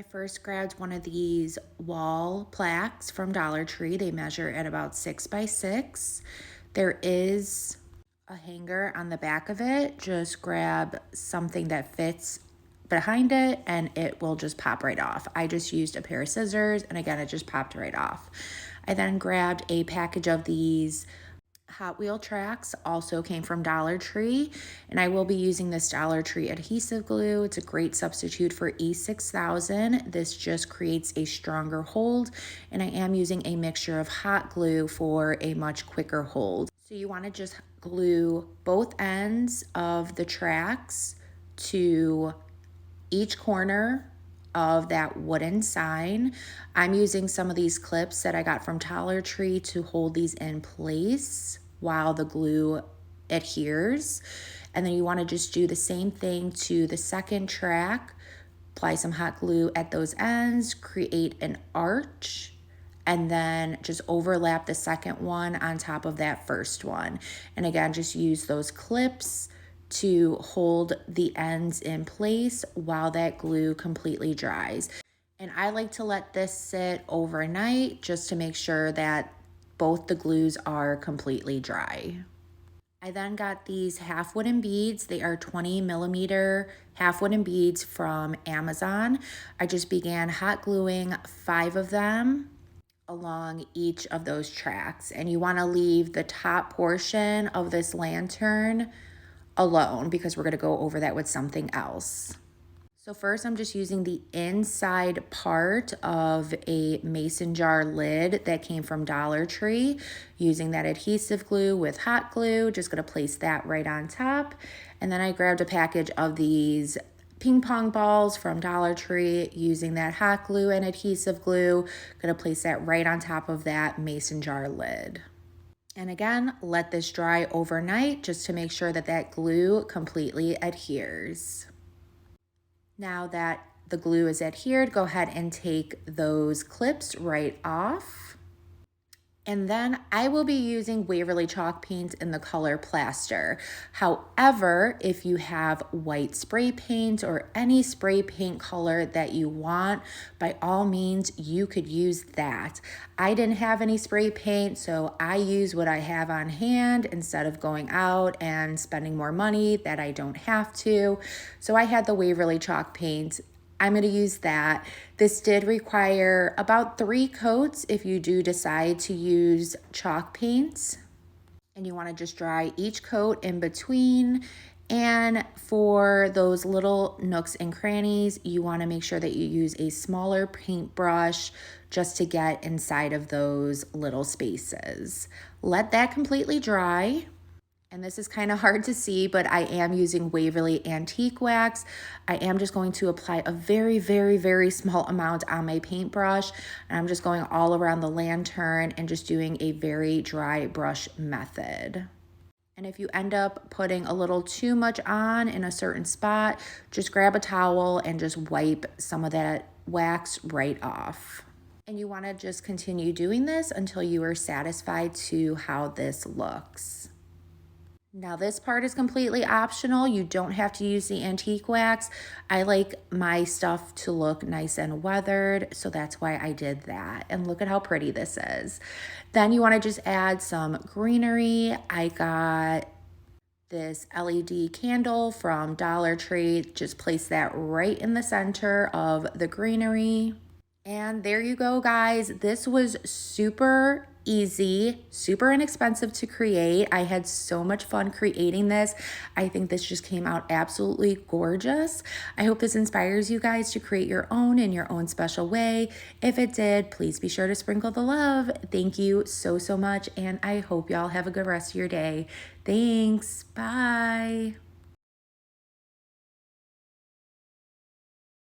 first grabbed one of these wall plaques from Dollar Tree. They measure at about 6 by 6. There is a hanger on the back of it. Just grab something that fits behind it and it will just pop right off. I just used a pair of scissors and again, it just popped right off. I then grabbed a package of these Hot Wheel tracks, also came from Dollar Tree, and I will be using this Dollar Tree adhesive glue. It's a great substitute for E6000. This just creates a stronger hold, and I am using a mixture of hot glue for a much quicker hold. So you want to just glue both ends of the tracks to each corner of that wooden sign. I'm using some of these clips that I got from Dollar Tree to hold these in place while the glue adheres. And then you want to just do the same thing to the second track. Apply some hot glue at those ends, create an arch, and then just overlap the second one on top of that first one. And again, just use those clips to hold the ends in place while that glue completely dries. And I like to let this sit overnight just to make sure that both the glues are completely dry. I then got these half wooden beads. They are 20mm half wooden beads from Amazon. I just began hot gluing 5 of them along each of those tracks. And you want to leave the top portion of this lantern alone because we're going to go over that with something else. So first I'm just using the inside part of a mason jar lid that came from Dollar Tree, using that adhesive glue with hot glue, just gonna place that right on top. And then I grabbed a package of these ping pong balls from Dollar Tree, using that hot glue and adhesive glue, gonna place that right on top of that mason jar lid. And again, let this dry overnight just to make sure that that glue completely adheres. Now that the glue is adhered, go ahead and take those clips right off. And then I will be using Waverly chalk paint in the color Plaster. However, if you have white spray paint or any spray paint color that you want, by all means, you could use that. I didn't have any spray paint, so I use what I have on hand instead of going out and spending more money that I don't have to. So I had the Waverly chalk paint. I'm going to use that. This did require about 3 coats if you do decide to use chalk paints. And you want to just dry each coat in between. And for those little nooks and crannies, you want to make sure that you use a smaller paintbrush just to get inside of those little spaces. Let that completely dry. And this is kind of hard to see, but I am using Waverly Antique Wax. I am just going to apply a very, very, very small amount on my paintbrush. And I'm just going all around the lantern and just doing a very dry brush method. And if you end up putting a little too much on in a certain spot, just grab a towel and just wipe some of that wax right off. And you want to just continue doing this until you are satisfied to how this looks. Now this part is completely optional. You don't have to use the antique wax. I like my stuff to look nice and weathered, so that's why I did that. And look at how pretty this is. Then you want to just add some greenery. I got this LED candle from Dollar Tree. Just place that right in the center of the greenery. And there you go, guys. This was super easy, super inexpensive to create. I had so much fun creating this. I think this just came out absolutely gorgeous. I hope this inspires you guys to create your own in your own special way. If it did, please be sure to sprinkle the love. Thank you so, so much. And I hope y'all have a good rest of your day. Thanks. Bye.